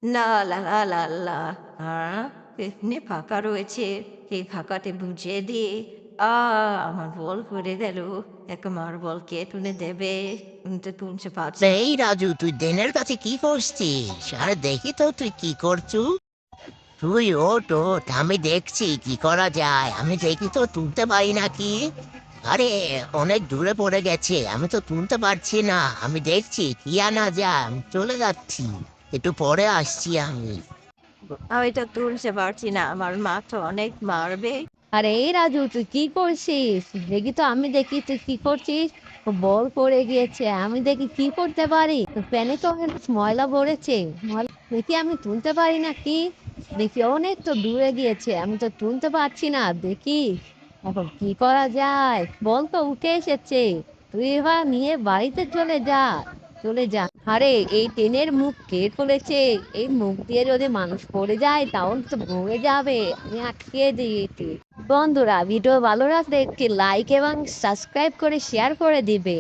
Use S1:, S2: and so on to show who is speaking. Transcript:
S1: লা লা লা লা লা। এখানে ফাঁকা রয়েছে। এই ফাঁকাতে বুঝিয়ে দিয়ে আ আমার বল পড়ে গেল। এখন আমার বল কে তুলে দেবে? আমি তো তুলতে পারছি না।
S2: এই রাজু, তুই দেনের কাছে কি করছিস? আরে দেখি তো তুই কি করছু। তুই ওঠ ওঠ, আমি দেখছি কি করা যায়। আমি দেখি তো তুলতে পারি নাকি। আরে অনেক দূরে পড়ে গেছে, আমি তো তুলতে পারছি না। আমি দেখছি কি আনা যায়, আমি চলে যাচ্ছি, একটু পরে আসছি আমি।
S1: আমি তো তুলতে পারছি না। আমার মা তো অনেক মারবে।
S3: আরে এই রাজু, তুই কি করছিস? দেখি তো, আমি দেখি তুই কি করছিস। ও বল পড়ে গিয়েছে, আমি দেখি কি করতে পারি। তো প্যানে তো অনেক ময়লা ভরেছে। দেখি আমি তুলতে পারি না কি। দেখি অনেক তো দূরে গিয়েছে, আমি তো তুলতে পারছি না। দেখি এখন কি করা যায়। বল তো উঠে এসেছে, তুই এবার নিয়ে বাড়িতে চলে যা। চলে যা। আরে এই ট্রেনের মুখ কে খুলেছে? এই মুখ দিয়ে যদি মানুষ পড়ে যায় তাহলে তো ভরে যাবে। আমি আটকে দিয়েছি। বন্ধুরা, ভিডিও ভালো লাগলে একটি লাইক এবং সাবস্ক্রাইব করে শেয়ার করে দিবে।